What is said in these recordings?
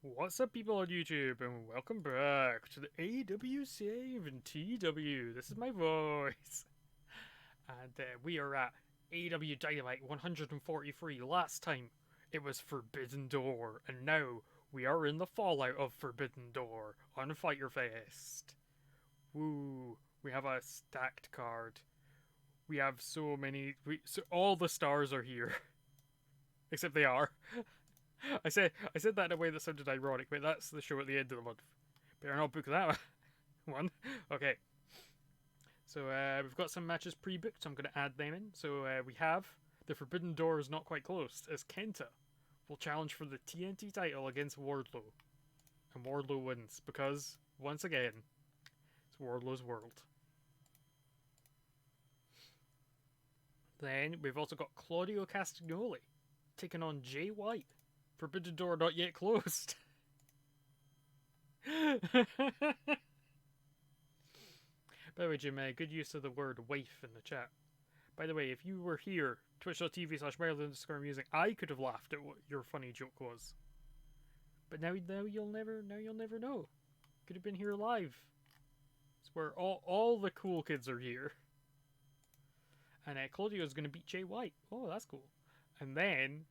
What's up, people on YouTube, and welcome back to the AEW Save and TEW. This is my voice. And we are at AEW Dynamite 143. Last time it was Forbidden Door, and now we are in the fallout of Forbidden Door on Fyter Fest. Woo! We have a stacked card. We have so many. All the stars are here, except they are. I said that in a way that sounded ironic, but that's the show at the end of the month. Better not book that one. Okay. So we've got some matches pre-booked. So I'm going to add them in. So we have the Forbidden Door is not quite closed, as Kenta will challenge for the TNT title against Wardlow, and Wardlow wins because once again, it's Wardlow's world. Then we've also got Claudio Castagnoli taking on Jay White. Forbidden Door not yet closed. By the way, Jim, good use of the word wife in the chat. By the way, if you were here, twitch.tv/Maryland_music, I could have laughed at what your funny joke was. But now you'll never know. Could have been here live. It's where all the cool kids are here. And Claudio's going to beat Jay White. Oh, that's cool. And then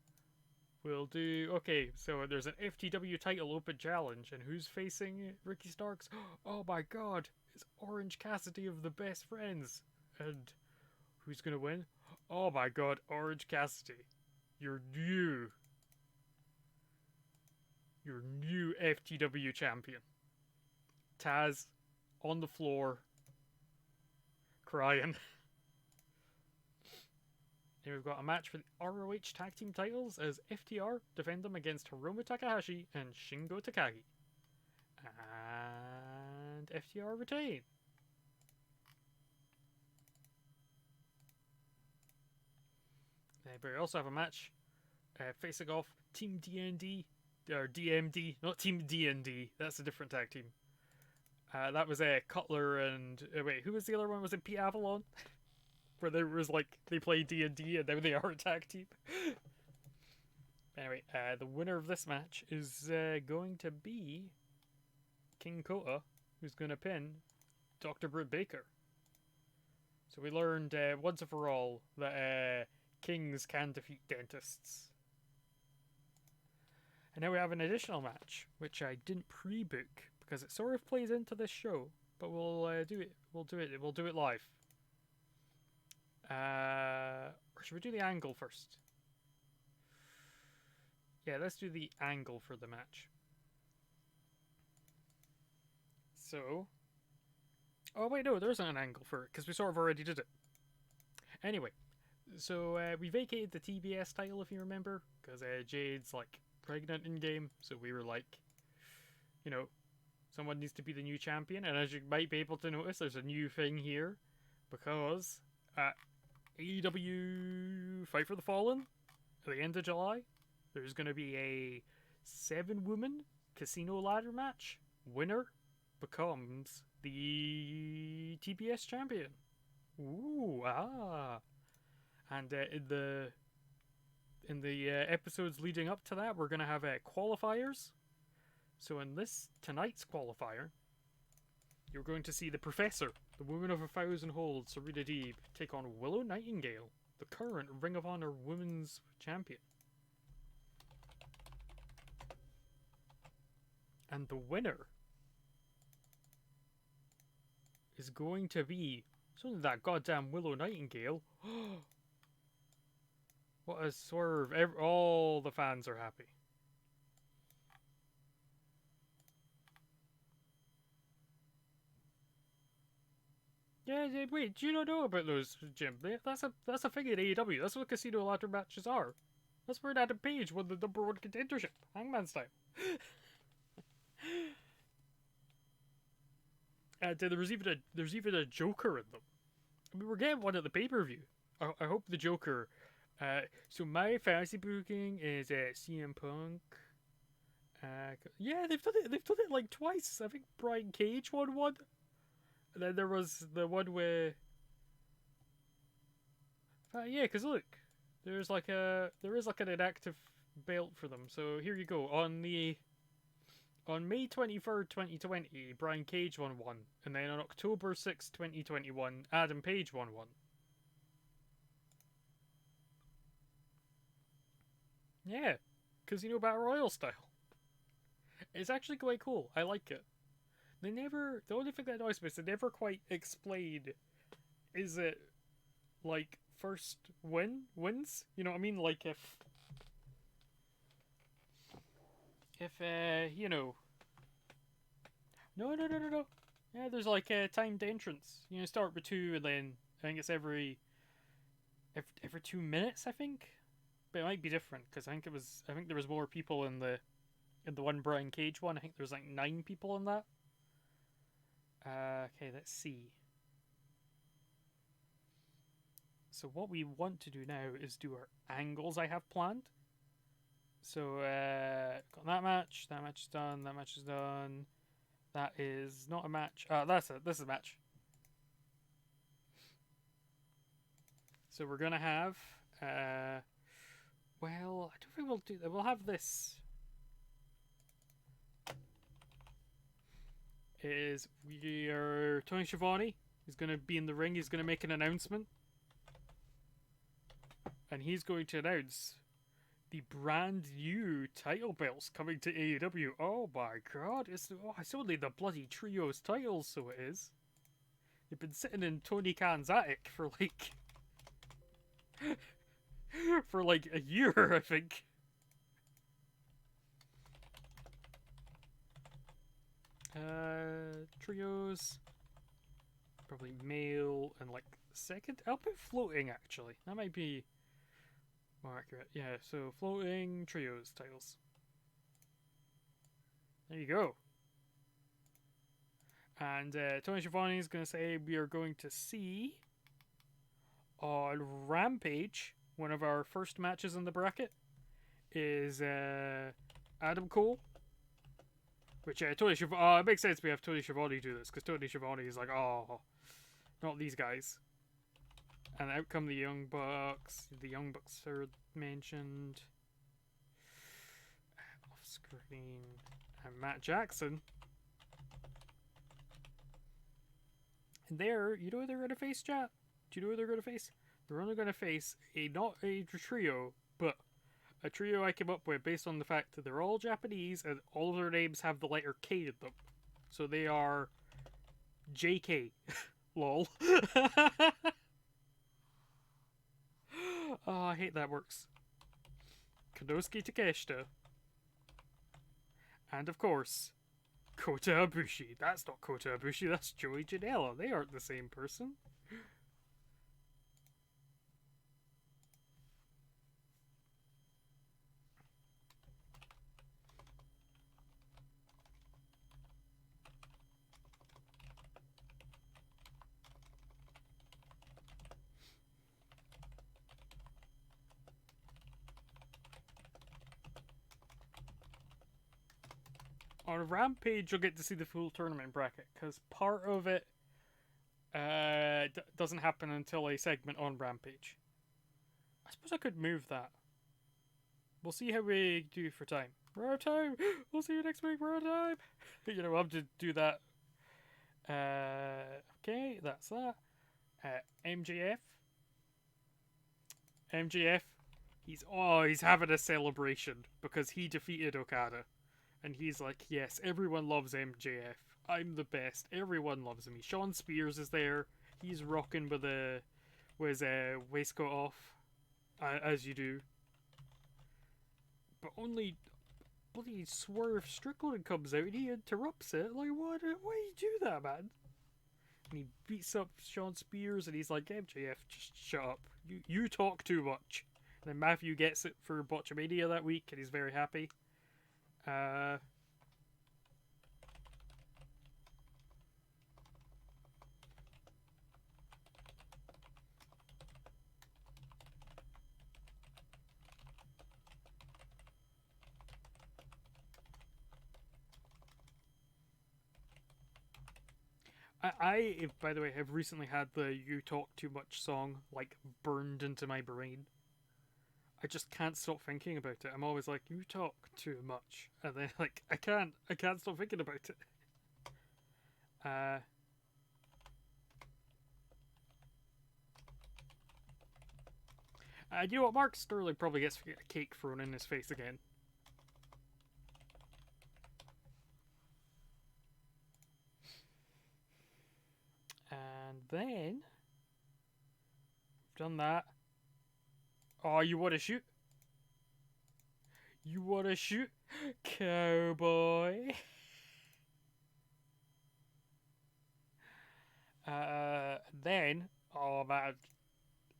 we'll do... Okay, so there's an FTW title open challenge. And who's facing Ricky Starks? Oh my god. It's Orange Cassidy of the Best Friends. And who's going to win? Oh my god, Orange Cassidy. Your new FTW champion. Taz on the floor crying. And we've got a match for the ROH tag team titles as FTR defend them against Hiromu Takahashi and Shingo Takagi. And FTR retain. But we also have a match facing off Team DND, or DMD, not Team DND, that's a different tag team. That was Cutler and... wait, who was the other one? Was it Pete Avalon? Where there was they play D&D and now they are a tag team. Anyway, the winner of this match is going to be King Kota, who's going to pin Dr. Britt Baker. So we learned once and for all that kings can defeat dentists. And now we have an additional match, which I didn't pre-book because it sort of plays into this show, but we'll do it. We'll do it live. Or should we do the angle first? Yeah, let's do the angle for the match. So... oh wait, no, there isn't an angle for it, because we sort of already did it. Anyway, so we vacated the TBS title, if you remember, because Jade's, pregnant in-game, so we were someone needs to be the new champion, and as you might be able to notice, there's a new thing here, because AEW Fight for the Fallen at the end of July, there's going to be a 7-woman casino ladder match. Winner becomes the TBS champion. Ooh, and in the episodes leading up to that, we're going to have qualifiers. So in tonight's qualifier, you're going to see the Professor, the Woman of 1,000 Holds, Serena Deeb, take on Willow Nightingale, the current Ring of Honor Women's Champion. And the winner is going to be... it's only that goddamn Willow Nightingale. What a swerve. All the fans are happy. Yeah, wait, do you not know about those, Jim? That's a thing in AEW. That's what casino ladder matches are. That's where Adam Page won the #1 contendership, Hangman style. And there's even a Joker in them. I mean, we're getting one at the pay-per-view. I hope the Joker... so my fantasy booking is CM Punk. Yeah, they've done it twice. I think Brian Cage won one. And then there was the one where... yeah, because look, there is an inactive belt for them. So here you go. On the On May 23rd, 2020, Brian Cage won one, and then on October 6th, 2021, Adam Page won one. Yeah, because you know Battle Royale style. It's actually quite cool. I like it. The only thing that annoys me is they never quite explain, is it, like, first wins? You know what I mean? Like, you know... No. Yeah, there's like a timed entrance. You know, start with 2 and then I think it's every 2 minutes, I think. But it might be different, because I think there was more people in the one Brian Cage one. I think there was like 9 people in that. Okay, let's see. So what we want to do now is do our angles I have planned. So, got that match is done, that match is done. That is not a match. This is a match. So we're gonna have, well, I don't think we'll do that. We'll have this. Tony Schiavone is going to be in the ring. He's going to make an announcement. And he's going to announce the brand new title belts coming to AEW. Oh my god. It's only the bloody trios titles, so it is. They've been sitting in Tony Khan's attic for like... for like a year, I think. Trios. Probably male and like second. I'll put floating actually. That might be more accurate. Yeah, so floating trios titles. There you go. And Tony Schiavone is going to say we are going to see on Rampage, one of our first matches in the bracket, is Adam Cole. Which Tony Schiavone, it makes sense we have Tony Schiavone do this, because Tony Schiavone is like, oh, not these guys. And out come the Young Bucks. The Young Bucks are mentioned. Off screen. And Matt Jackson. And there, you know who they're going to face, chat? Do you know who they're going to face? They're only going to face not a trio, but a trio I came up with based on the fact that they're all Japanese and all of their names have the letter K in them. So they are JK. Lol. Oh, I hate that works. Konosuke Takeshita. And of course, Kota Ibushi. That's not Kota Ibushi, that's Joey Janela. They aren't the same person. On Rampage, you'll get to see the full tournament bracket, because part of it doesn't happen until a segment on Rampage. I suppose I could move that. We'll see how we do for time. We're out of time! We'll see you next week, we're out of time! You know, we'll have to do that. Okay, that's that. MJF. He's having a celebration, because he defeated Okada. And he's like, yes, everyone loves MJF. I'm the best. Everyone loves me. Sean Spears is there. He's rocking with his waistcoat off, as you do. But only bloody Swerve Strickland comes out and he interrupts it. Like, why do you do that, man? And he beats up Sean Spears and he's like, MJF, just shut up. You talk too much. And then Matthew gets it for Botchamania that week and he's very happy. I, by the way, have recently had the "You Talk Too Much" song like burned into my brain. I just can't stop thinking about it. I'm always like, you talk too much, and then like I can't stop thinking about it. You know what? Mark Sterling probably gets a cake thrown in his face again. And then done that. Oh, you want to shoot? You want to shoot, cowboy? Then, oh man,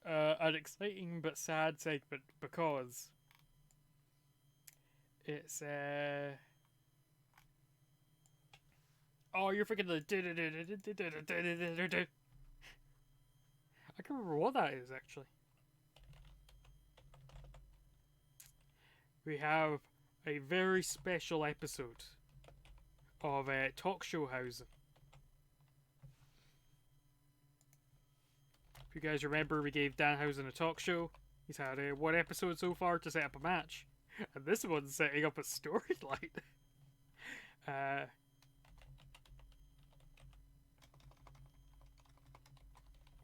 an exciting but sad segment because it's oh, you're freaking the. I can't remember what that is actually. We have a very special episode of Talk Show Housing. If you guys remember, we gave Danhausen a talk show. He's had one episode so far to set up a match, and this one's setting up a storyline.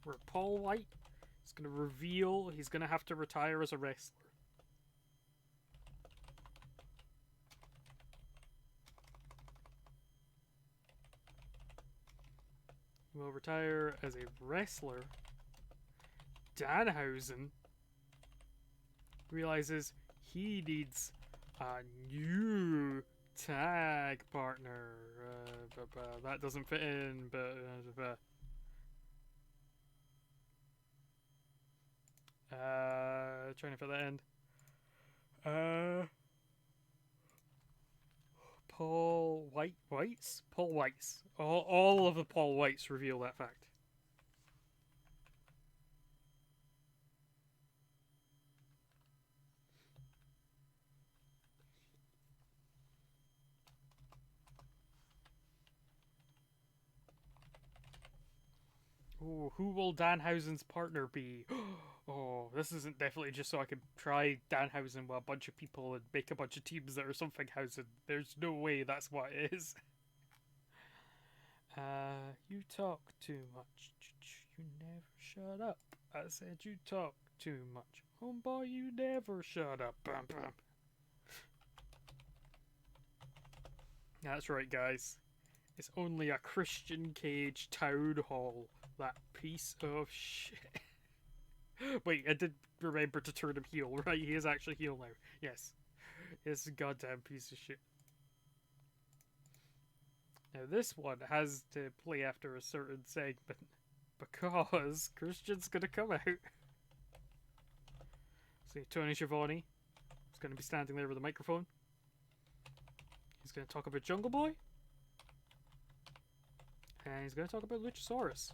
Where Paul White is going to reveal he's going to have to retire as a wrestler. He will retire as a wrestler. Danhausen realizes he needs a new tag partner. That doesn't fit in, trying to fit that in. Paul Whites? Paul Whites. All of the Paul Whites reveal that fact. Ooh, who will Danhausen's partner be? Oh, this isn't definitely just so I can try Danhausen with a bunch of people and make a bunch of teams that are something Hausen. There's no way that's what it is. You talk too much. You never shut up. I said you talk too much. Homeboy, you never shut up. Bum, bum. That's right, guys. It's only a Christian Cage town hall. That piece of shit. Wait, I did remember to turn him heel, right? He is actually heel now. Yes. It's a goddamn piece of shit. Now, this one has to play after a certain segment because Christian's gonna come out. See, Tony Schiavone is gonna be standing there with a microphone. He's gonna talk about Jungle Boy. And he's gonna talk about Luchasaurus.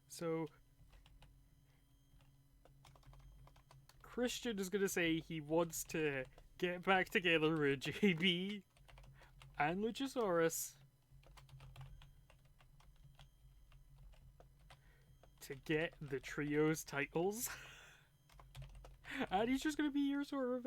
So Christian is going to say he wants to get back together with JB and Luchasaurus to get the trios titles. And he's just going to be your sort of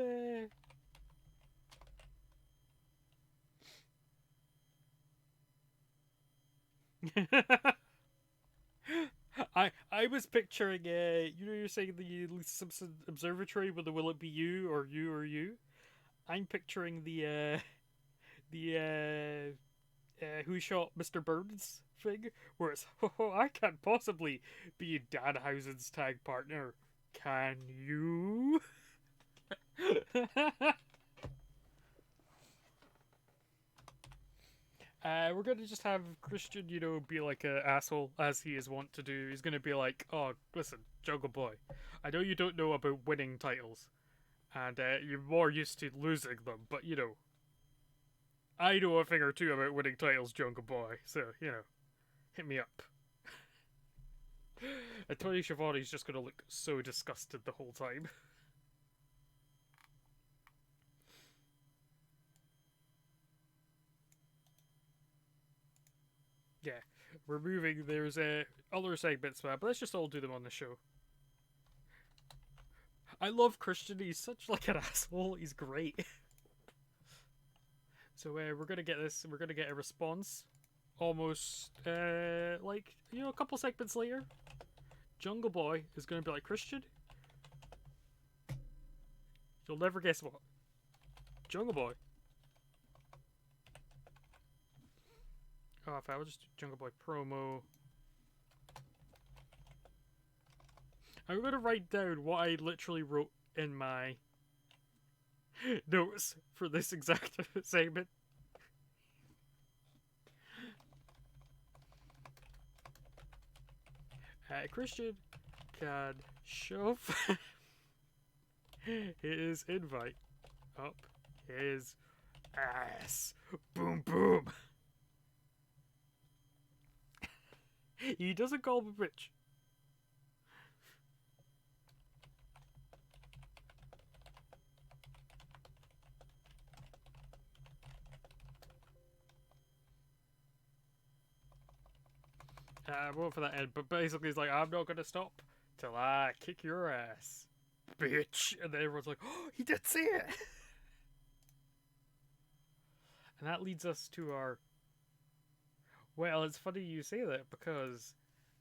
I was picturing you know, you're saying the Simpson Observatory with the will it be you or you or you. I'm picturing the Who Shot Mr. Burns thing, where it's I can't possibly be Danhausen's tag partner. Can you? We're gonna just have Christian, you know, be like an asshole as he is wont to do. He's gonna be like, "Oh, listen, Jungle Boy, I know you don't know about winning titles, and you're more used to losing them, but you know, I know a thing or two about winning titles, Jungle Boy. So you know, hit me up." And Tony Schiavone's just gonna look so disgusted the whole time. we're moving. There's other segments, but let's just all do them on the show. I love Christian. He's such like an asshole. He's great. So we're gonna get this. We're gonna get a response. Almost like a couple segments later, Jungle Boy is gonna be like, Christian, you'll never guess what. Jungle Boy. Oh, if I would just do Jungle Boy promo. I'm gonna write down what I literally wrote in my notes for this exact segment. Christian can shove his invite up his ass. Boom, boom. He doesn't call him a bitch. I won't for that end, but basically he's like, I'm not gonna stop till I kick your ass, bitch. And then everyone's like, oh, he did say it. And that leads us to our... Well, it's funny you say that, because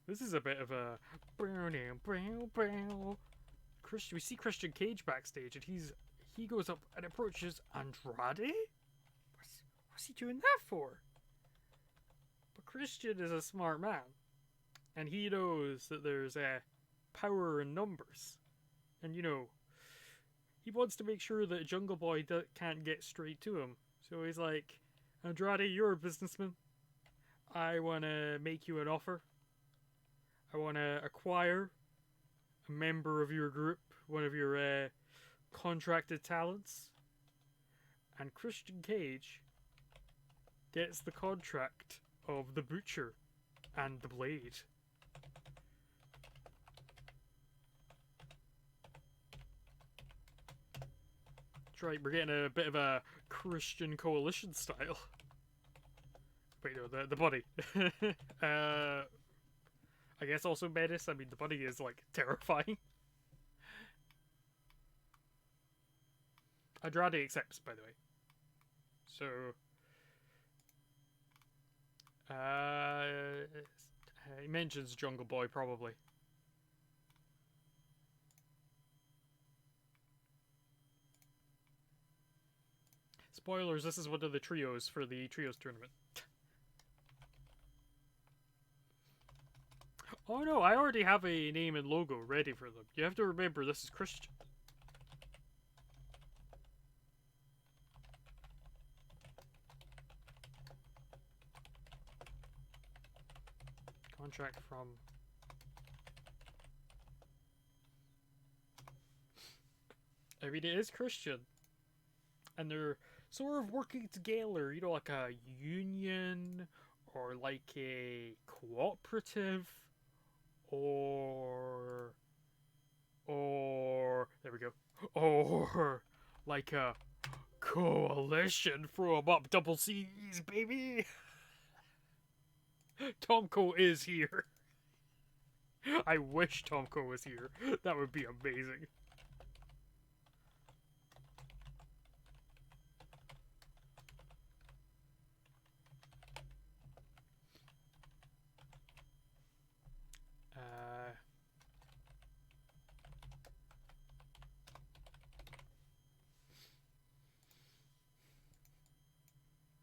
this is a bit of a... Christian, we see Christian Cage backstage, and he goes up and approaches Andrade? What's he doing that for? But Christian is a smart man, and he knows that there's power in numbers. And, he wants to make sure that Jungle Boy can't get straight to him. So he's like, Andrade, you're a businessman. I want to make you an offer. I want to acquire a member of your group, one of your contracted talents. And Christian Cage gets the contract of the Butcher and the Blade. That's right, we're getting a bit of a Christian coalition style. Wait, no, the buddy. I guess also Menace. I mean, the buddy is, like, terrifying. Andrade accepts, by the way. So... he mentions Jungle Boy, probably. Spoilers, this is one of the trios for the trios tournament. Oh no, I already have a name and logo ready for them. You have to remember, this is Christian. Contract from... I mean, it is Christian. And they're sort of working together, like a union, or like a cooperative, or there we go, or like a coalition from up double C's, baby. Tomko is here. I wish Tomko was here. That would be amazing.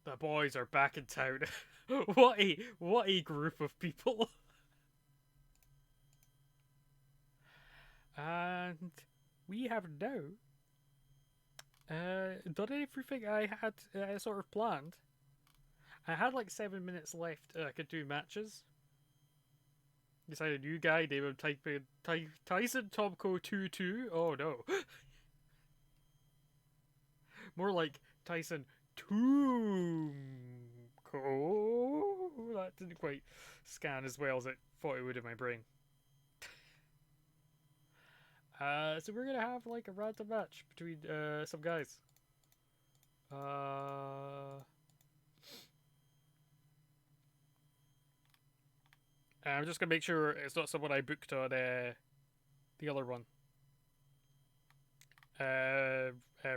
The boys are back in town. What a group of people. And we have now done everything I had sort of planned. I had like 7 minutes left. I could do matches. Decided new guy, David Tyson Tomko 2-2. Oh no. More like Tyson Tomko. That didn't quite scan as well as I thought it would in my brain. So we're gonna have like a random match between some guys. I'm just gonna make sure it's not someone I booked on the other one.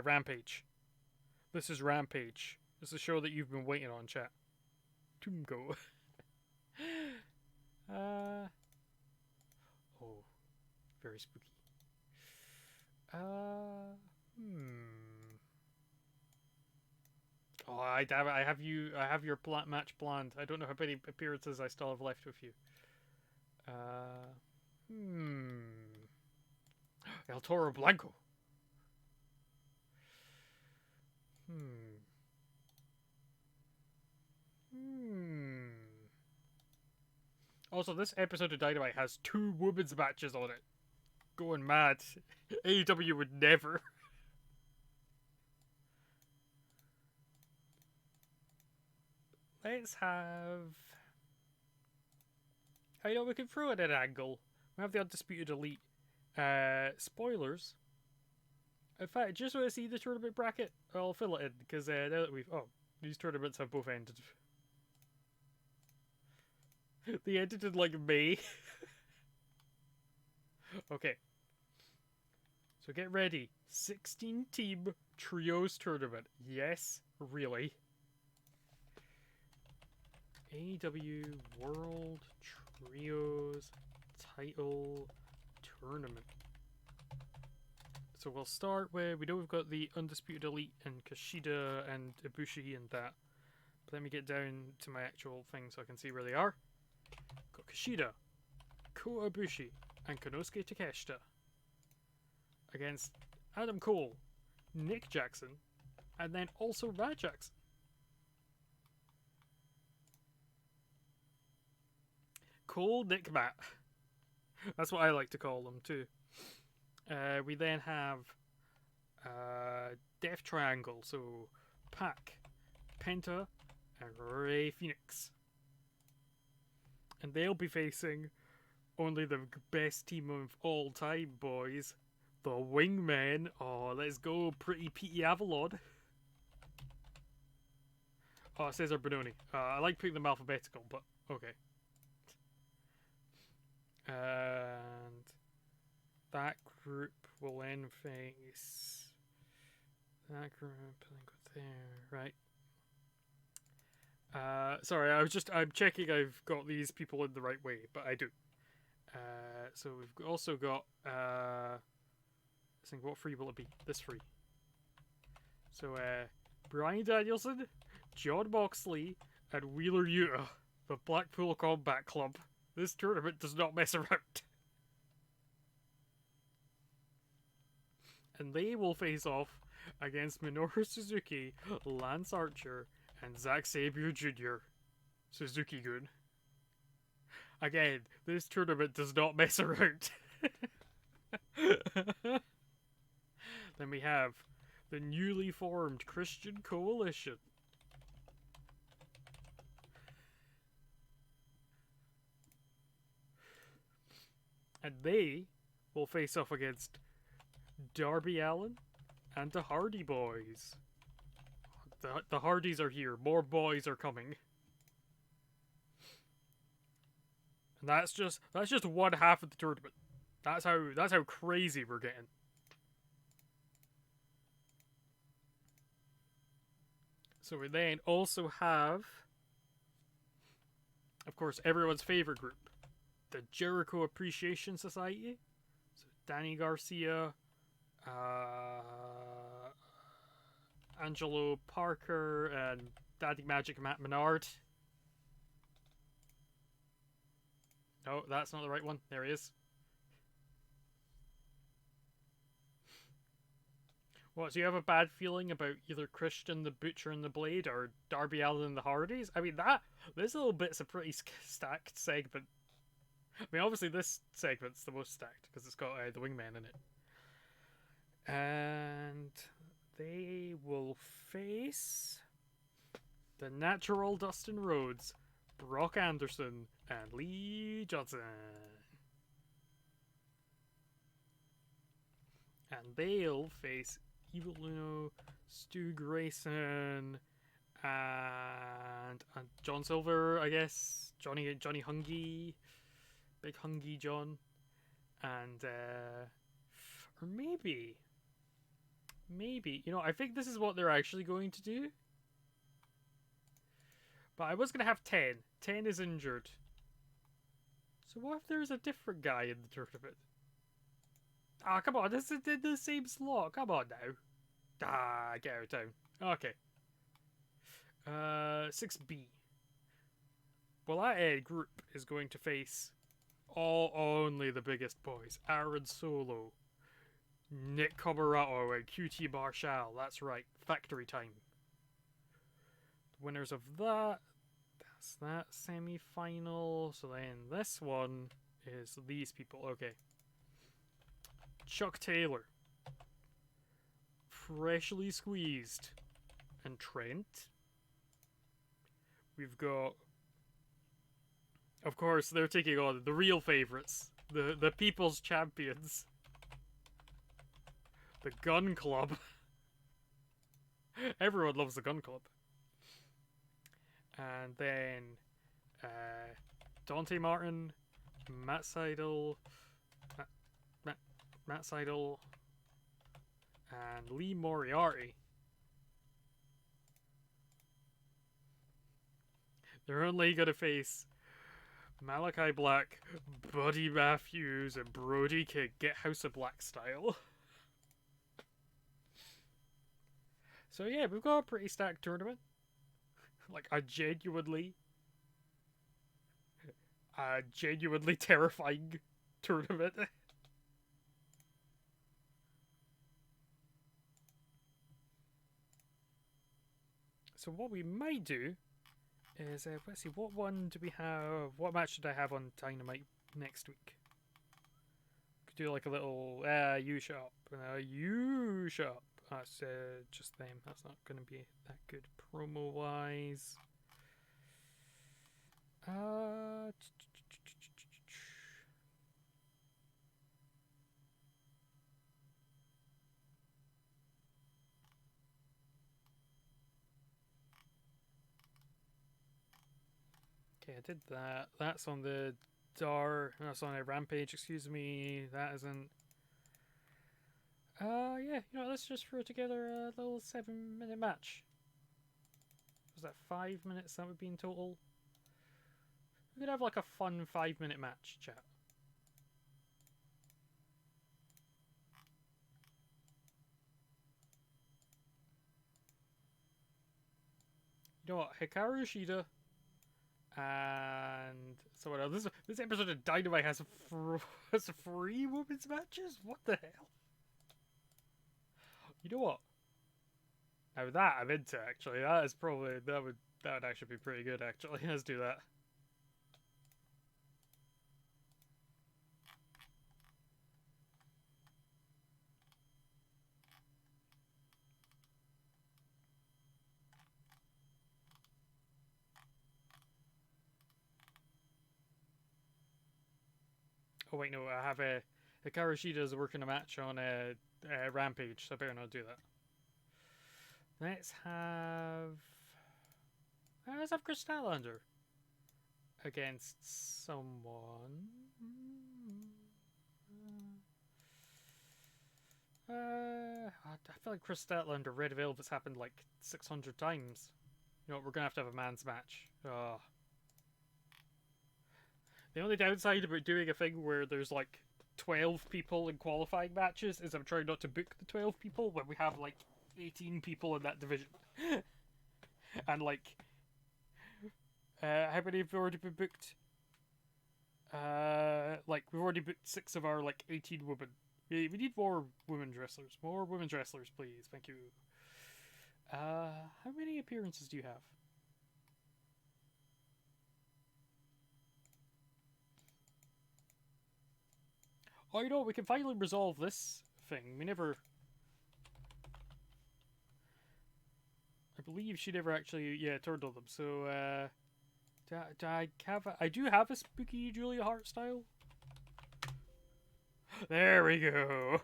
Rampage. This is Rampage. This is a show that you've been waiting on, chat. Go. Oh, very spooky. Oh, damn it! I have you. I have your match planned. I don't know how many appearances I still have left with you. El Toro Blanco. Also, this episode of Dynamite has 2 women's matches on it. Going mad. AEW would never. Let's have... I know we can throw it at an angle. We have the Undisputed Elite. Spoilers. In fact, I just want to see the tournament bracket. I'll fill it in, because now that we've... Oh, these tournaments have both ended. They ended in, like, May. Okay. So get ready. 16-team trios tournament. Yes, really. AEW World Trios Title Tournament. So we'll start with, we know we've got the Undisputed Elite and Kushida and Ibushi and that. But let me get down to my actual thing so I can see where they are. Got Kushida, Kota Ibushi, and Konosuke Takeshita against Adam Cole, Nick Jackson, and then also Rad Jackson. Cole, Nick, Matt. That's what I like to call them too. We then have Death Triangle, so Pac, Penta, and Rey Fenix. And they'll be facing only the best team of all time, boys. The Wingmen. Oh, let's go, Pretty Petey Avalon. Oh, Cesar Bononi. I like putting them alphabetical, but okay. And that group will then face that group and go there, right? Sorry, I'm checking I've got these people in the right way, but I do. So we've also got, I think, what free will it be? This free. So, Bryan Danielson, Jon Moxley, and Wheeler Yuta, the Blackpool Combat Club. This tournament does not mess around. And they will face off against Minoru Suzuki, Lance Archer, and Zack Sabre Jr. Suzuki-gun. Again, this tournament does not mess around. Then we have the newly formed Christian Coalition. And they will face off against Darby Allin and the Hardy Boys. The Hardys are here. More boys are coming. And that's just one half of the tournament. That's how crazy we're getting. So we then also have, of course, everyone's favorite group, the Jericho Appreciation Society. So Danny Garcia, Angelo Parker, and Daddy Magic Matt Menard. No, that's not the right one. There he is. What, so you have a bad feeling about either Christian the Butcher and the Blade or Darby Allin and the Hardys? I mean, this little bit's a pretty stacked segment. I mean, obviously this segment's the most stacked because it's got the Wingman in it. And they will face the Natural Dustin Rhodes, Brock Anderson, and Lee Johnson. And they'll face Evil Uno, Stu Grayson, and John Silver, I guess. Johnny Hungy. Big Hungy John, and or maybe, you know, I think this is what they're actually going to do. But I was gonna have 10. 10 is injured. So what if there's a different guy in the tournament? Ah, come on, this is in the same slot. Come on now. Ah, get out of town. Okay. 6B. Well, that group is going to face only the biggest boys. Aaron Solo, Nick Comarato, and QT Marshall. That's right, factory time. The winners of that, that's that semi-final. So then this one is these people. Okay. Chuck Taylor, freshly squeezed, and Trent. We've got, of course, they're taking on the real favourites, the people's champions, the Gun Club. Everyone loves the Gun Club. And then Dante Martin, Matt Seidel, Matt Seidel, and Lee Moriarty. They're only going to face Malachi Black, Buddy Matthews, and Brody King. Get House of Black style. So yeah, we've got a pretty stacked tournament. Like, a genuinely terrifying tournament. So what we might do is, let's see, what one do we have? What match should I have on Dynamite next week? Could do like a little U-Shop. U-Shop. That's just them. That's not going to be that good promo-wise. Okay, I did that. That's on the that's on a Rampage, excuse me. That isn't. Yeah, you know, let's just throw together a little 7-minute match. Was that 5 minutes that would be in total? We could have like a fun 5-minute match, chat. You know what? Hikaru Shida and someone else. This episode of Dynamite has 3 women's matches? What the hell? You know what? Now that I'm into, actually. That is probably, that would actually be pretty good, actually. Let's do that. Oh wait, no, I have Hikaru Shida is working a match on Rampage, so I better not do that. Let's have Chris Statlander against someone. I feel like Chris Statlander Red Velvet's happened like 600 times. You know what, we're gonna have a man's match. Oh. The only downside about doing a thing where there's like 12 people in qualifying matches is I'm trying not to book the 12 people when we have like 18 people in that division. And like, how many have already been booked? Like, we've already booked 6 of our like 18 women. We need more women's wrestlers. More women's wrestlers, please. Thank you. How many appearances do you have? Oh, you know, we can finally resolve this thing. We never... I believe she never actually, turned on them. So, I do have a spooky Julia Hart style. There we go.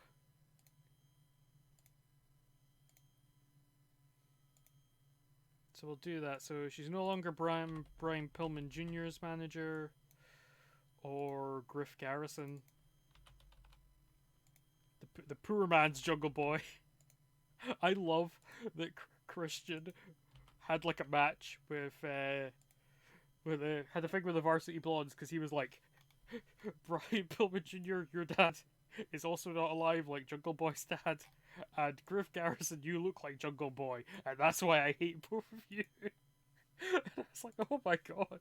So we'll do that. So she's no longer Brian Pillman Jr.'s manager. or Griff Garrison. The poor man's Jungle Boy. I love that Christian had like a match with had a thing with the Varsity Blondes because he was like, Brian Pillman Jr., your dad is also not alive like Jungle Boy's dad, and Griff Garrison, you look like Jungle Boy, and that's why I hate both of you. And I was like, oh my god.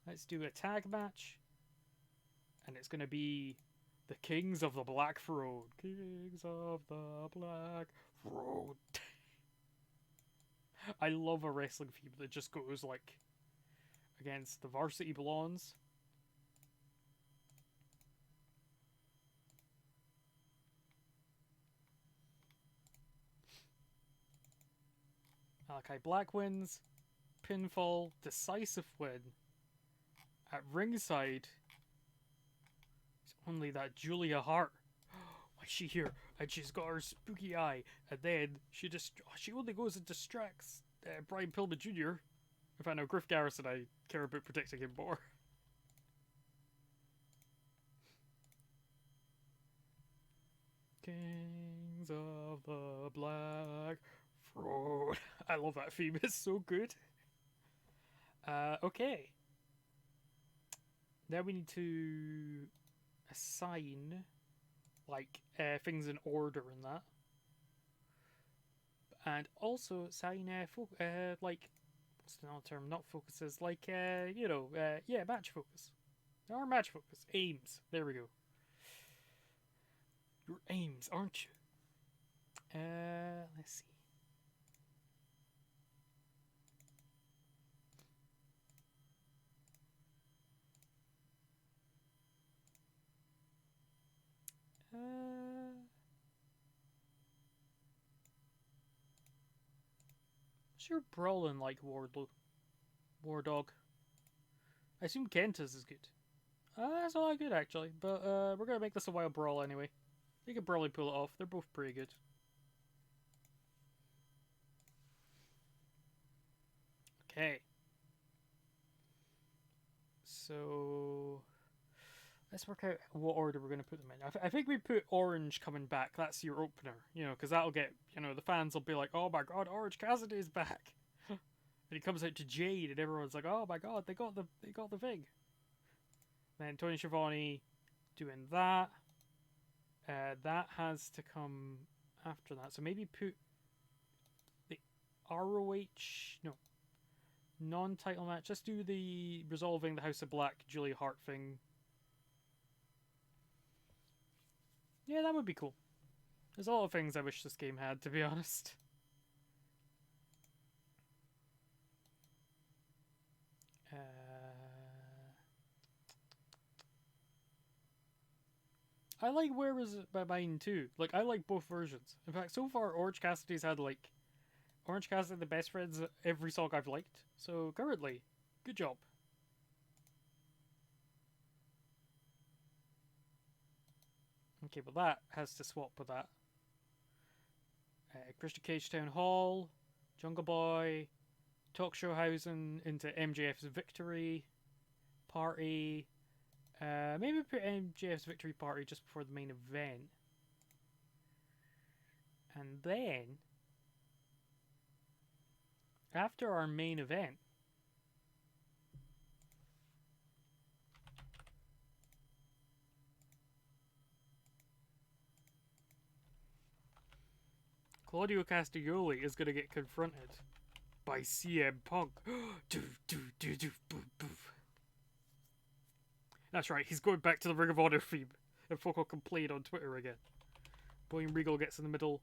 Let's do a tag match, and it's gonna be the Kings of the Black Throne. Kings of the Black Throne. I love a wrestling theme that just goes like against the Varsity Blondes. Malachi Black wins. Pinfall. Decisive win. At ringside, it's only that Julia Hart. Why is she here? And she's got her spooky eye. And then she only goes and distracts Brian Pillman Jr. If I know Griff Garrison, I care about protecting him more. Kings of the Black Throne. I love that theme. It's so good. Okay. Now we need to assign like things in order and that, and also assign like what's the term? Not focuses, like yeah, match focus. Or match focus aims. There we go. Your aims, aren't you? Let's see. Sure, Brawlin like War Dog. I assume Kenta's is good. That's not that good actually, but we're gonna make this a wild brawl anyway. They could probably pull it off. They're both pretty good. Okay. So let's work out what order we're going to put them in. I think we put Orange coming back. That's your opener, because that'll get, the fans will be like, oh my god, Orange Cassidy is back. And he comes out to Jade, and everyone's like, oh my god, they got the thing. Then Tony Schiavone doing that. That has to come after that. So maybe put the ROH, no, non-title match. Just do the resolving the House of Black Julia Hart thing. Yeah, that would be cool. There's a lot of things I wish this game had, to be honest. I like Where Was It by Mine too. Like, I like both versions. In fact, so far, Orange Cassidy's had, like, Orange Cassidy the best friends every song I've liked. So, currently, good job. Okay, but that has to swap with that. Christian Cage Town Hall, Jungle Boy, Talk Show Housing into MJF's Victory Party. Maybe put MJF's Victory Party just before the main event. And then, after our main event, Claudio Castagnoli is going to get confronted by CM Punk. That's right, he's going back to the Ring of Honor theme, and folk will complain on Twitter again. William Regal gets in the middle.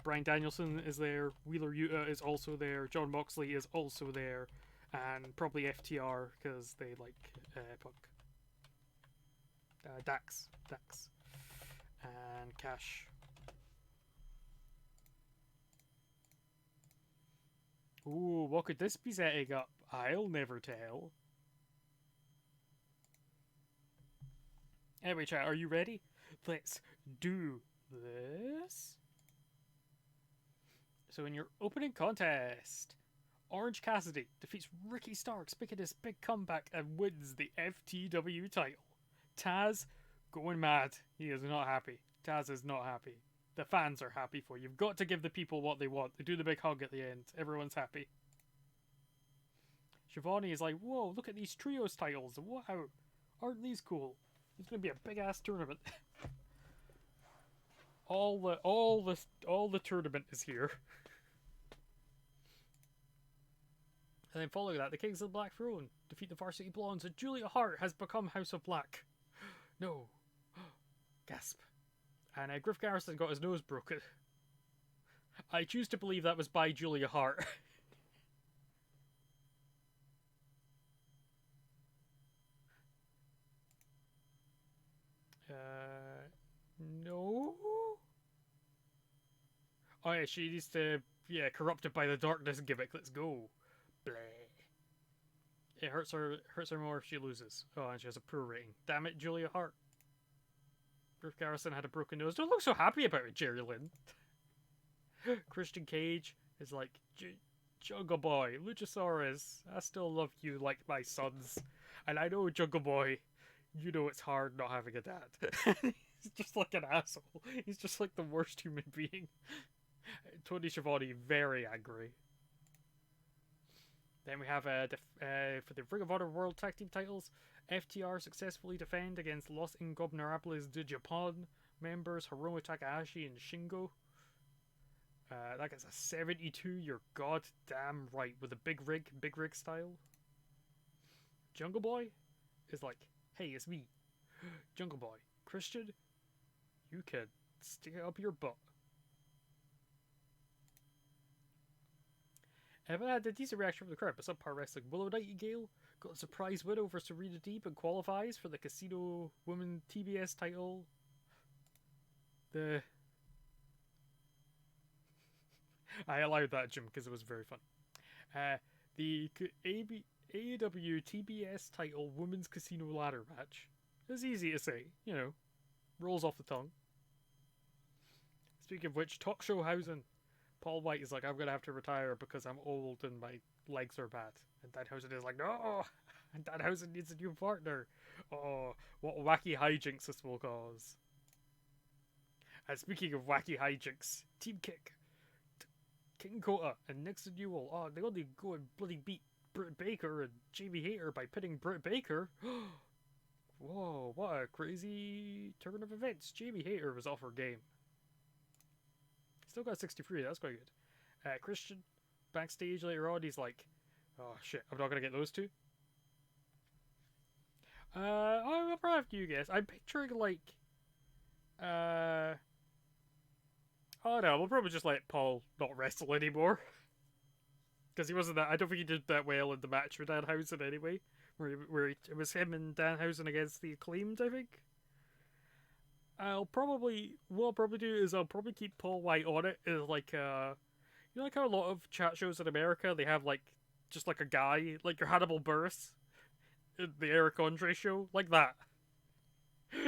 Bryan Danielson is there. Wheeler Yuta is also there. Jon Moxley is also there. And probably FTR, because they like Punk. Dax. And Cash. Ooh, what could this be setting up? I'll never tell. Anyway, chat, are you ready? Let's do this. So in your opening contest, Orange Cassidy defeats Ricky Starks, making his big comeback and wins the FTW title. Taz going mad. He is not happy. Taz is not happy. The fans are happy for you. You've got to give the people what they want. They do the big hug at the end. Everyone's happy. Shivani is like, whoa, look at these trios titles. Wow. Aren't these cool? It's going to be a big ass tournament. all the tournament is here. And then following that, the Kings of the Black Throne defeat the Varsity Blondes, and Julia Hart has become House of Black. No. Gasp. And Griff Garrison got his nose broken. I choose to believe that was by Julia Hart. No? Oh yeah, she needs to, corrupted by the darkness gimmick. Let's go. Bleh. It hurts her more if she loses. Oh, and she has a poor rating. Damn it, Julia Hart. Griff Garrison had a broken nose. Don't look so happy about it, Jerry Lynn. Christian Cage is like, Jungle Boy, Luchasaurus, I still love you like my sons. And I know, Jungle Boy, you know it's hard not having a dad. He's just like an asshole. He's just like the worst human being. Tony Schiavone, very angry. Then we have for the Ring of Honor World Tag Team titles, FTR successfully defend against Los Ingobernables de Japan members Hiromu Takahashi and Shingo. That gets a 72. You're goddamn right, with a big rig style. Jungle Boy is like, hey, it's me, Jungle Boy. Christian, you can stick it up your butt. Evan had a decent reaction from the crowd, but subpar wrestling. Willow Nightingale got a surprise win over Serena Deeb and qualifies for the Casino Women TBS title. I allowed that, Jim, because it was very fun. The AEW TBS title Women's Casino Ladder match. It's easy to say, rolls off the tongue. Speaking of which, Talk Show Hausen. Paul White is like, I'm going to have to retire because I'm old and my legs are bad. And Danhausen is like, no! And Danhausen needs a new partner. Oh, what wacky hijinks this will cause. And speaking of wacky hijinks, Team Kick, King Kota and Nixon Newell. Oh, they only go and bloody beat Britt Baker and Jamie Hayter by pitting Britt Baker. Whoa, what a crazy turn of events. Jamie Hayter was off her game. Still got 63, that's quite good. Christian, backstage later on, he's like, oh shit, I'm not going to get those two. I'll probably have you guess. I'm picturing like, oh no, we'll probably just let Paul not wrestle anymore. Because he wasn't that, I don't think he did that well in the match with Danhausen anyway. Where it was him and Danhausen against the Acclaimed, I think. What I'll probably do is I'll probably keep Paul White on it. Is like, like how a lot of chat shows in America, they have like, just like a guy, like your Hannibal Buress, in the Eric Andre show, like that.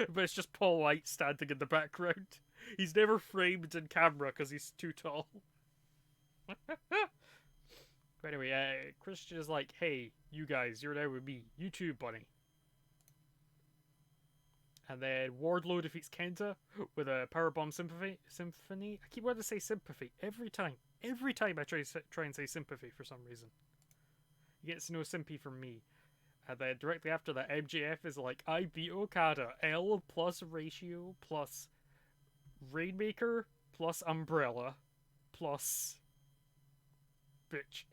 But it's just Paul White standing in the background. He's never framed in camera because he's too tall. But anyway, Christian is like, hey, you guys, you're now with me. You too, bunny. And then Wardlow defeats Kenta with a Powerbomb Symphony. I keep wanting to say sympathy every time. Every time I try and say sympathy for some reason. He gets no sympathy from me. And then directly after that, MJF is like, I beat Okada. L plus ratio plus Rainmaker plus Umbrella plus bitch.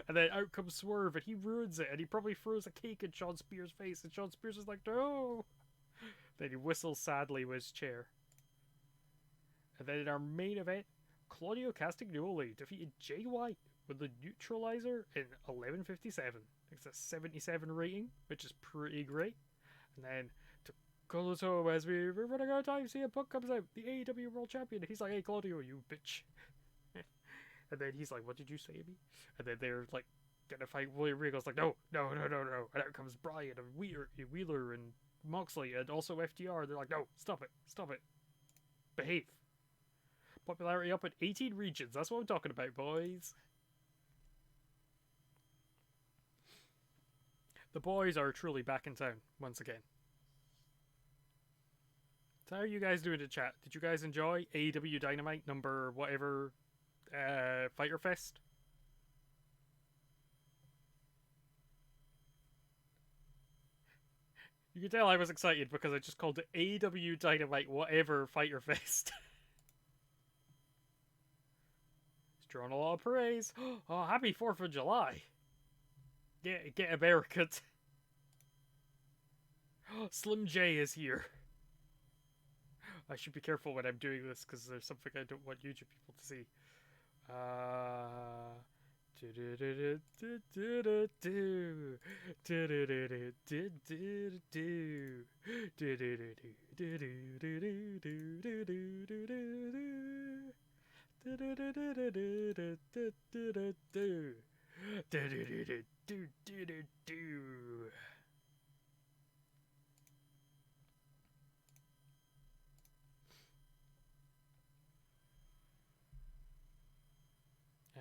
And then out comes Swerve and he ruins it and he probably throws a cake in Sean Spears' face and Sean Spears is like, no! Then he whistles sadly with his chair. And then in our main event, Claudio Castagnoli defeated Jay White with the neutralizer in 11:57. It's a 77 rating, which is pretty great. And then to close home as we're running out of time, CM Punk comes out, the AEW World Champion. He's like, hey Claudio, you bitch. And then he's like, what did you say to me? And then they're like, gonna fight. William Regal's like, no. And out comes Bryan and Wheeler and Moxley and also FTR. They're like, no, stop it. Behave. Popularity up at 18 regions. That's what I'm talking about, boys. The boys are truly back in town once again. So how are you guys doing in chat? Did you guys enjoy AEW Dynamite number whatever Fyter Fest? You can tell I was excited because I just called it AEW Dynamite whatever Fyter Fest. It's drawn a lot of praise. Oh, happy 4th of July. Get American. Slim J is here. I should be careful when I'm doing this because there's something I don't want YouTube people to see.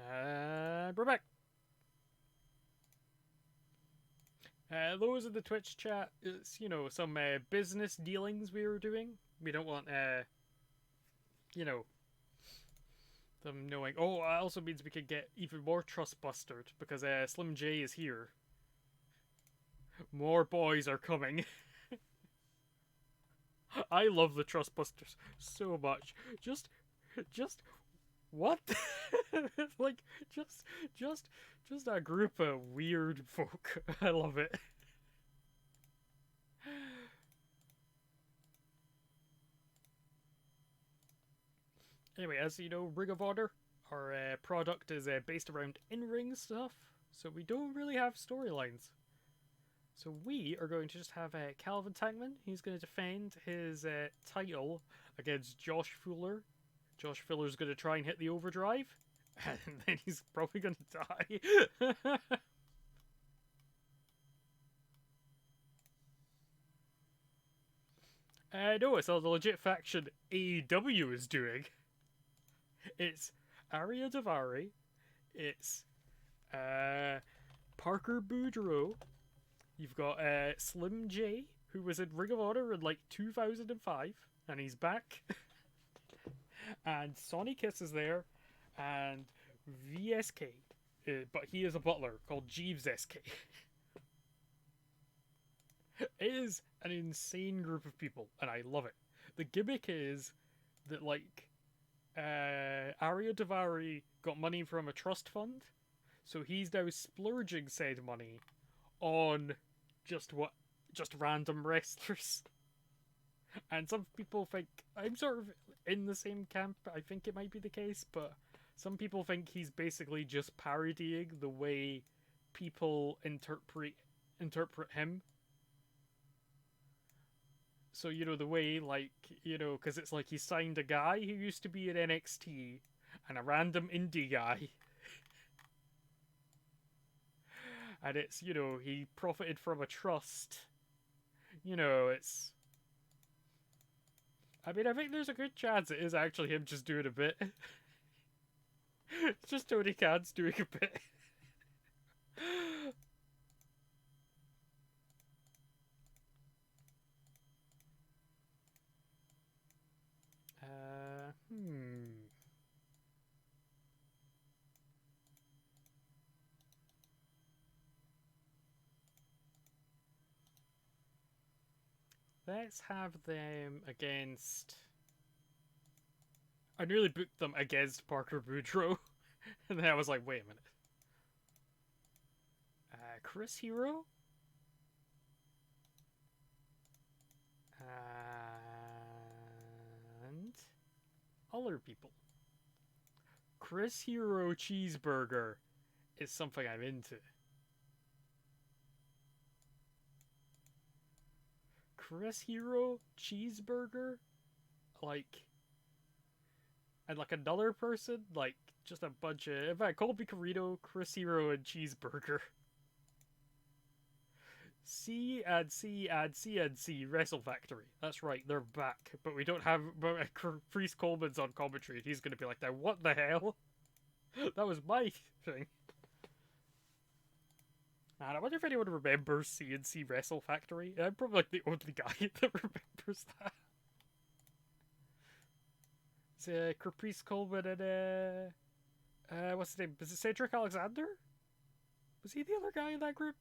And we're back. Those in the Twitch chat, it's, you know, some business dealings we were doing. We don't want, you know, them knowing. Oh, it also means we could get even more trust bustered because Slim J is here. More boys are coming. I love the trust busters so much. Just what? Like, just a group of weird folk. I love it. Anyway, as you know, Ring of Honor, our product is based around in-ring stuff, so we don't really have storylines. So we are going to just have Calvin Tankman. He's going to defend his title against Josh Fuller. Josh Fuller's going to try and hit the overdrive, and then he's probably going to die. No, it's a legit faction AEW is doing. It's Ariya Daivari. It's Parker Boudreaux. You've got Slim J, who was in Ring of Honor in like 2005, and he's back. And Sonny Kiss is there, and VSK, but he is a butler called Jeeves SK. It is an insane group of people, and I love it. The gimmick is that, like, Ariya Daivari got money from a trust fund, so he's now splurging said money on just random wrestlers. And some people think I'm sort of in the same camp. I think it might be the case, but some people think he's basically just parodying the way people interpret him. So, you know, the way, like, you know, because it's like he signed a guy who used to be in NXT and a random indie guy. And it's, you know, he profited from a trust. You know, it's... I mean, I think there's a good chance it is actually him just doing a bit. It's just Tony Khan's doing a bit. Let's have them against... I nearly booked them against Parker Boudreaux. And then I was like, wait a minute. Chris Hero? And... other people. Chris Hero Cheeseburger is something I'm into. Chris Hero Cheeseburger, like, and like another person, like just a bunch of, in fact, Colby Carino, Chris Hero, and Cheeseburger. CNC Wrestle Factory. That's right, they're back, but we don't have Priest Coleman's on commentary, and he's going to be like, now what the hell? That was my thing. Man, I wonder if anyone remembers CNC Wrestle Factory. I'm probably like the only guy that remembers that. It's Caprice Coleman and what's his name? Was it Cedric Alexander? Was he the other guy in that group?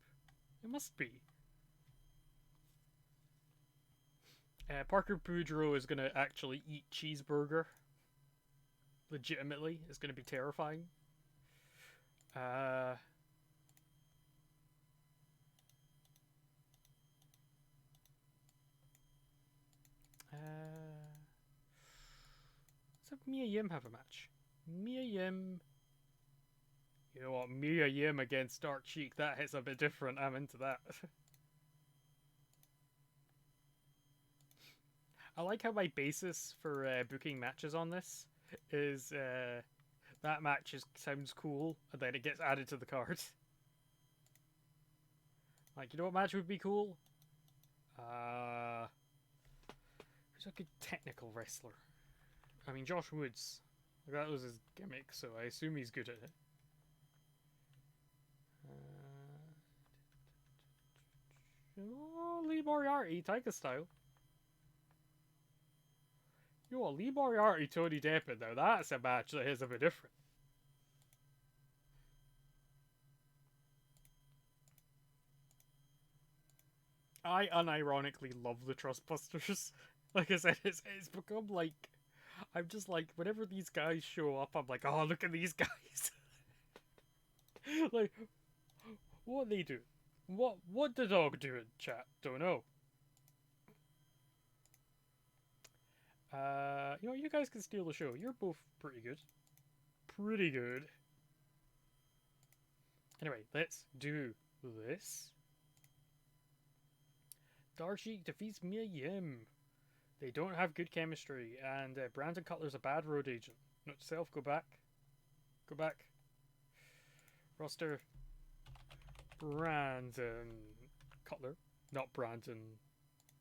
It must be. Parker Boudreaux is gonna actually eat cheeseburger. Legitimately, it's gonna be terrifying. Let's have Mia Yim have a match. Mia Yim. You know what? Mia Yim against Dark Sheik. That hits a bit different. I'm into that. I like how my basis for booking matches on this is that match sounds cool, and then it gets added to the card. Like, you know what match would be cool? Who's a good technical wrestler? I mean, Josh Woods. That was his gimmick, so I assume he's good at it. Lee Moriarty, Tiger style. You know what, Lee Moriarty, Tony Deppen, now that's a match that is a bit different. I unironically love the Trustbusters. Like I said, it's become like, I'm just like, whenever these guys show up, I'm like, oh, look at these guys. Like, what they do? What the dog doing, chat? Don't know. You know, you guys can steal the show. You're both pretty good. Pretty good. Anyway, let's do this. Dark Sheik defeats Mia Yim. They don't have good chemistry, and Brandon Cutler's a bad road agent. Note to self, go back. Go back. Roster. Brandon Cutler. Not Brandon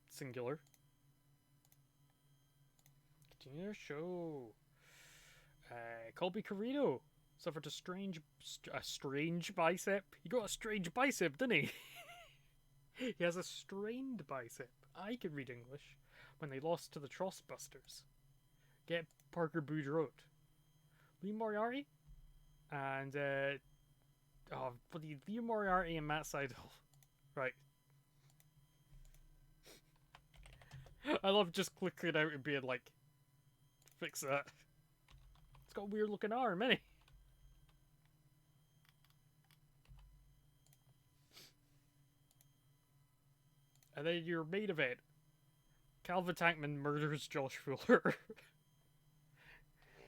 singular. Continue your show. Colby Carrino suffered a strange bicep. He got a strange bicep, didn't he? He has a strained bicep. I can read English. When they lost to the Trustbusters. Get Parker Boudreaux. Lee Moriarty. And, bloody Lee Moriarty and Matt Seidel. Right. I love just clicking out and being like, fix that. It's got a weird looking arm, innit? And then your main event. Calvin Tankman murders Josh Fuller.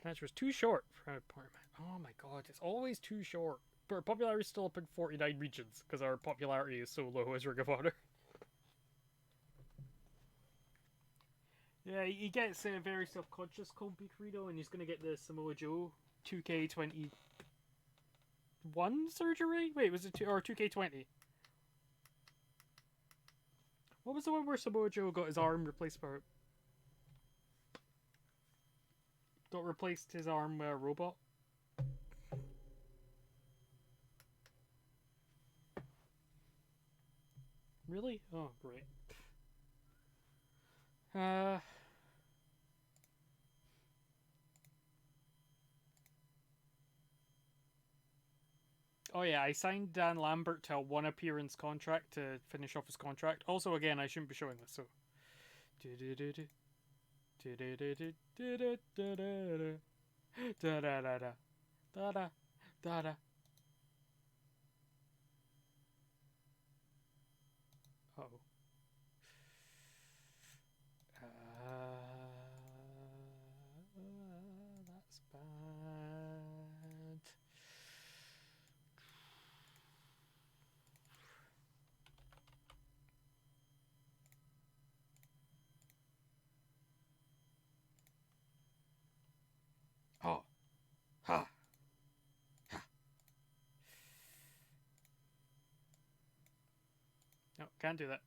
Match was too short for an appointment. Oh my god, it's always too short. But our popularity is still up in 49 regions, because our popularity is so low as Ring of Honor. Yeah, he gets very self-conscious, Colby Carrino, and he's going to get the Samoa Joe 2K21 surgery? Wait, was it 2K20? What was the one where Samoa Joe got his arm replaced by... Got replaced his arm with a robot? Really? Oh, great. Oh yeah, I signed Dan Lambert to a one appearance contract to finish off his contract. Also, again, I shouldn't be showing this, so... Uh-oh. That's bad. Oh. Ha. Ha. No, can't do that.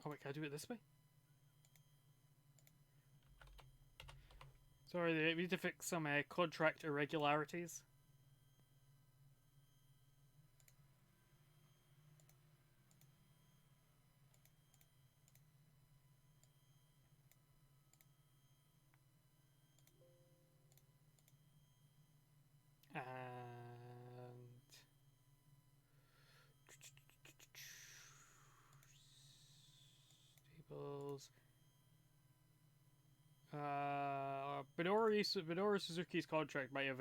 Oh wait, can I do it this way? Sorry, they need to fix some contract irregularities. Regal's. Minoru Suzuki's contract might have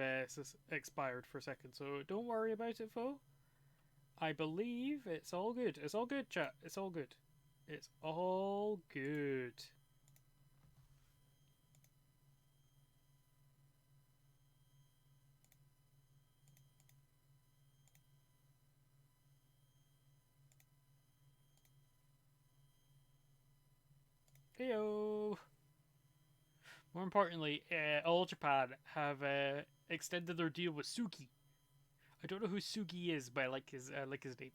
expired for a second, so don't worry about it, Fo. I believe it's all good. It's all good, chat. It's all good. It's all good. Heyo. More importantly, All Japan have extended their deal with Suki. I don't know who Suki is, but I like his name.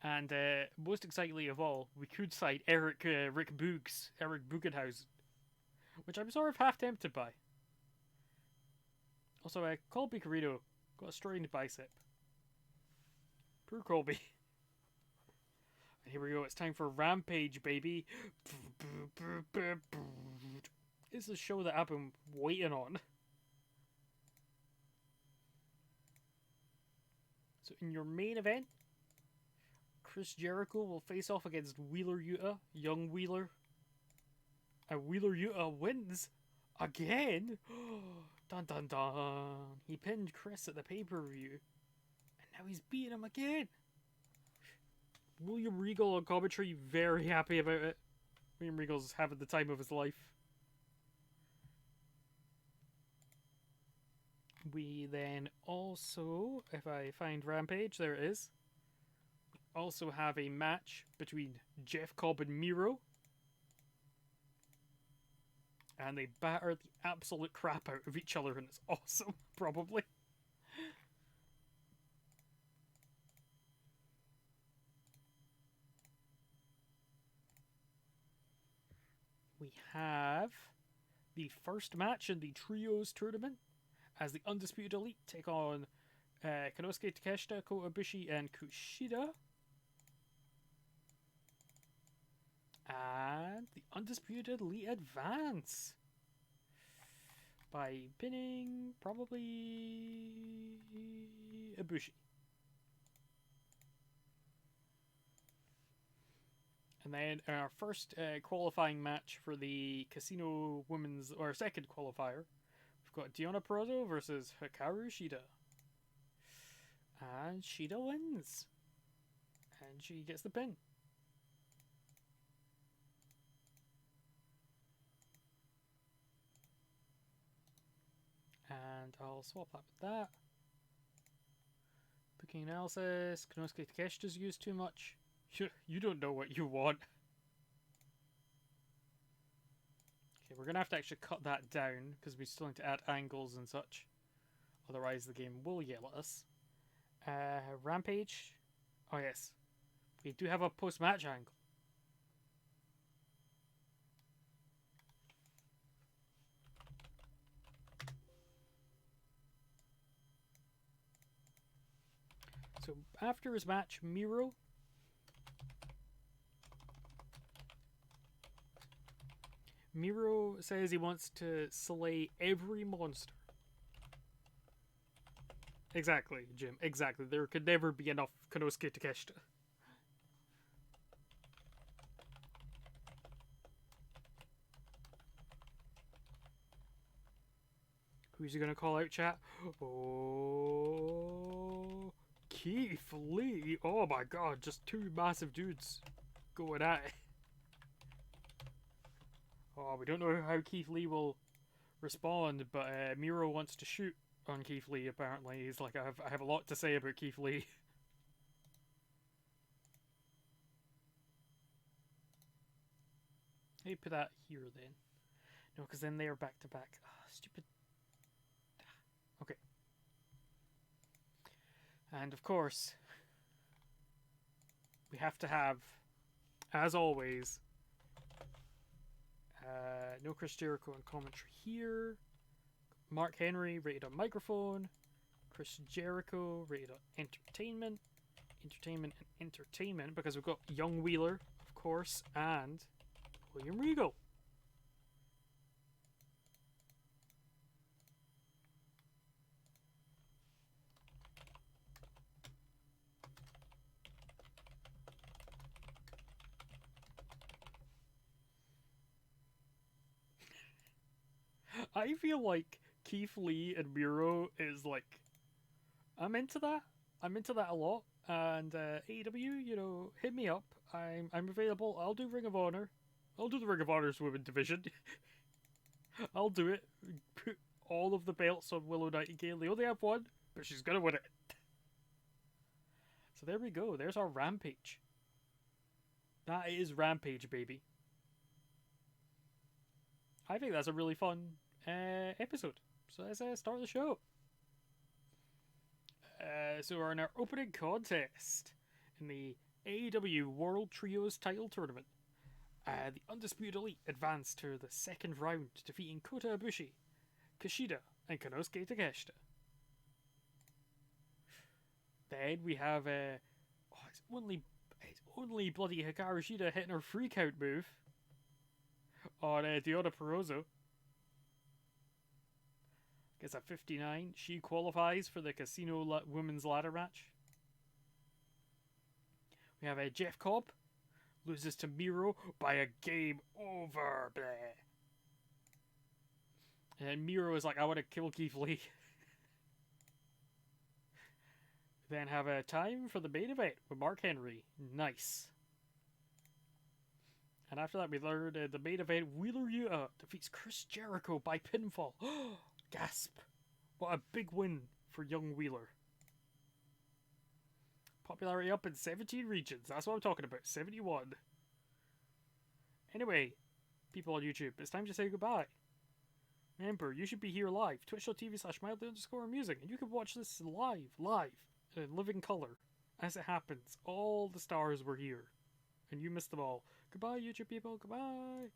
And most excitingly of all, we could cite Eric Bugenhausen, which I'm sort of half tempted by. Also, Colby Carrino got a strained bicep. Poor Colby. And here we go, it's time for Rampage, baby. It's a show that I've been waiting on. So in your main event, Chris Jericho will face off against Wheeler Yuta, young Wheeler. And Wheeler Yuta wins again. Dun dun dun. He pinned Chris at the pay-per-view. And now he's beating him again. William Regal on commentary, very happy about it. William Regal's having the time of his life. We then also, if I find Rampage, there it is. We also have a match between Jeff Cobb and Miro. And they batter the absolute crap out of each other, and it's awesome, probably. We have the first match in the Trios tournament as the Undisputed Elite take on Konosuke Takeshita, Kota Ibushi, and Kushida. And the Undisputed Elite advance by pinning probably Ibushi. And then our first qualifying match for the Casino Women's, or second qualifier, we've got Deonna Purrazzo versus Hikaru Shida. And Shida wins. And she gets the pin. And I'll swap that with that. Booking analysis. Konosuke Takeshita's used too much. You don't know what you want. Okay, we're gonna have to actually cut that down because we still need to add angles and such. Otherwise, the game will yell at us. Rampage. Oh yes, we do have a post-match angle. So after his match, Miro says he wants to slay every monster. Exactly, Jim. Exactly. There could never be enough Konosuke Takeshita. Who's he gonna call out, chat? Oh, Keith Lee. Oh my god, just two massive dudes going at it. Oh, we don't know how Keith Lee will respond, but Miro wants to shoot on Keith Lee, apparently. He's like, I have a lot to say about Keith Lee. Hey, put that here then. No, because then they are back to back. Oh, stupid. Okay. And of course, we have to have, as always, no Chris Jericho on commentary here. Mark Henry rated on microphone. Chris Jericho rated on entertainment. Entertainment, because we've got Young Wheeler, of course, and William Regal. I feel like Keith Lee and Miro is like, I'm into that. I'm into that a lot. And AEW, you know, hit me up. I'm available. I'll do Ring of Honor. I'll do the Ring of Honor's women division. I'll do it. Put all of the belts on Willow Nightingale. They only have one, but she's gonna win it. So there we go. There's our Rampage. That is Rampage, baby. I think that's a really fun episode. So let's start the show. So we're in our opening contest in the AEW World Trios title tournament. The Undisputed Elite advanced to the second round, defeating Kota Ibushi, Kushida, and Konosuke Takeshita. Then we have it's only bloody Hikaru Shida hitting her free count move on Deonna Purrazzo. Gets a 59. She qualifies for the Casino Women's Ladder match. We have Jeff Cobb loses to Miro by a game over. Bleh. And Miro is like, I want to kill Keith Lee. Then have a time for the main event with Mark Henry. Nice. And after that, we learned the main event, Wheeler Yuta defeats Chris Jericho by pinfall. Gasp. What a big win for young Wheeler. Popularity up in 17 regions. That's what I'm talking about. 71. Anyway, people on YouTube, it's time to say goodbye. Remember, you should be here live. Twitch.tv/mildly_amusing. And you can watch this live, in living color. As it happens, all the stars were here. And you missed them all. Goodbye, YouTube people. Goodbye.